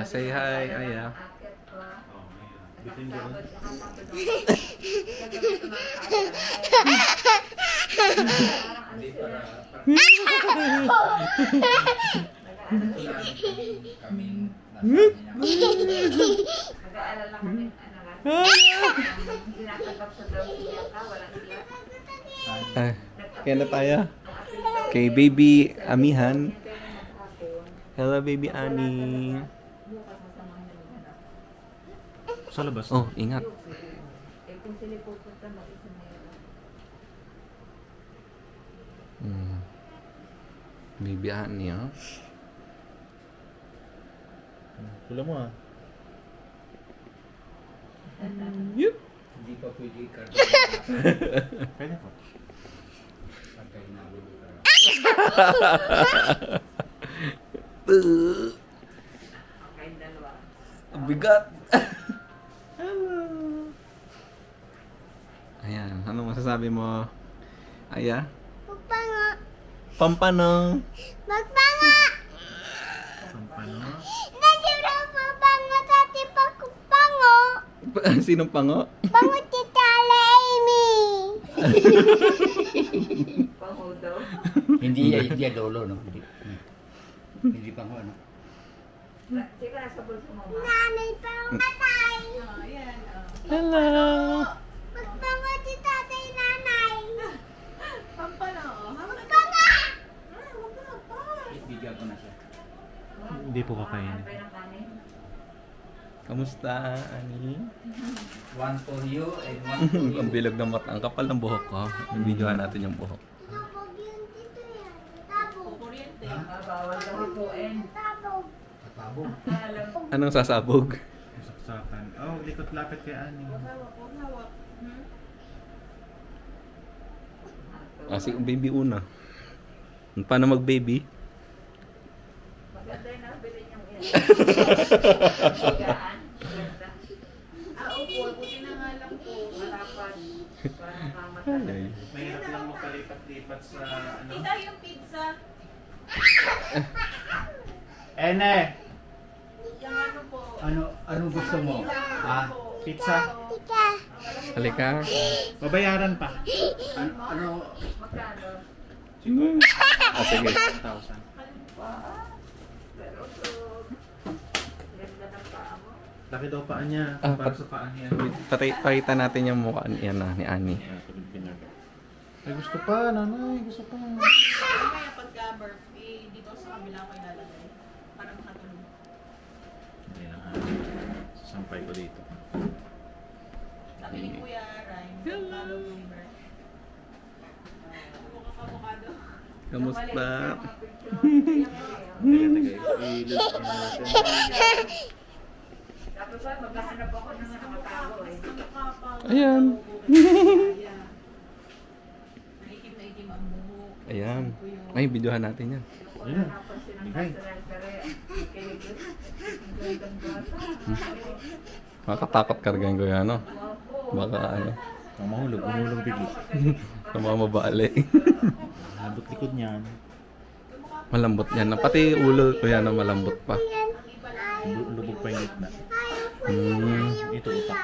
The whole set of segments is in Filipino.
Say hi, Aya. Kaya na tayo kay baby Amihan. Hello baby Ani. Sa labas. Oh, ingat. Baby Ani, oh. Tula mo ah. Yup. Hindi pa pwede i-card. Pwede po. Pagka hinabili ka. Ang bigat. Ayan, ano masasabi mo? Aya? Magpango. Pampanong. Magpango. Pampano? Nandiyo magpango sa tipagpango. Sinong pango? Pango tita Amy. Hindi yan dolo, no? Hindi pa ano. Nanay pa ang tatay. Hello. Magpango si tatay nanay. Pampano. Magpango. Bigyan ko na siya. Hindi po kakainin. Kamusta, Ani? One for you and one for you. Ang bilog ng mata. Ang kapal ng buhok ko. Videohan natin yung buhok. Tabog yun dito yan. Tabog. Kuryente. Tabog. Katabong. Anong sasabog? Saksakan. Oh, likot lapit kay Ani. Hawak. Si baby una. Paano mag-baby? Maganda yung nabili niyong yan. Opo. Buti na nga lang po. Marapan. Parang kamatay. Mahirap lang magpalipat-lipat sa ano. Tita, yung pizza. Ene! Yung ano po. Ano gusto mo? Pizza. Tika. Halika. Babayaran pa. Ano? Magkano? Sige. 1,000. Pero ganda ng paa mo. Laki daw paa niya. Para sa paa niya. Pakita natin yung mukha ni Ani. Ay, gusto pa, nanay. Gusto pa. Mamaya pagka-birthday, dito sa kabila ko ilalagay. Para makatulog. Hindi na. Sasampay ko dito. Sabi ni Kuya Ryan, pagkalo number. Mukha ka avocado. Kamusta? Tapos ba, maghahanap ako ng nakatago eh. Ayan. Naikim na ikim ang buhok. Ayan. Ay, videohan natin yan. Ayan. Bigay. Makatakot kargan ko yan, no? Baka ano, Mahulog. Humulog bigla. sa mga mabali. Labot likod niyan. Malambot yan. Pati ulo ko yan na malambot pa. Lubog pa yung gitna. Ito utak.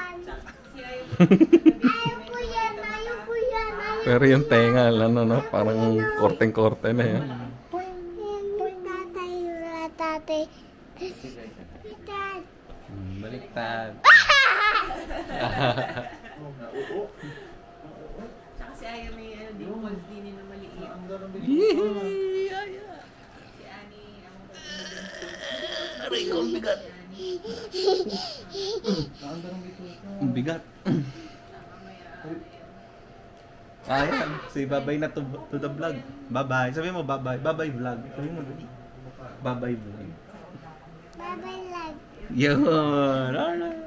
Ayoko yan. Ayoko yan. Pero yung tenga, ano, no? Parang korteng-korte na yan. Tatay. Baliktad. Tsaka si Aya may dimples din na maliit. Si Annie, Aray ko, ang bigat. Ang bigat. Ayan, say bye-bye na to the vlog. Bye-bye. Sabi mo bye-bye. Bye-bye vlog. Sabi mo dali. Bye-bye vlog. Bye-bye, love. Yun. Alright.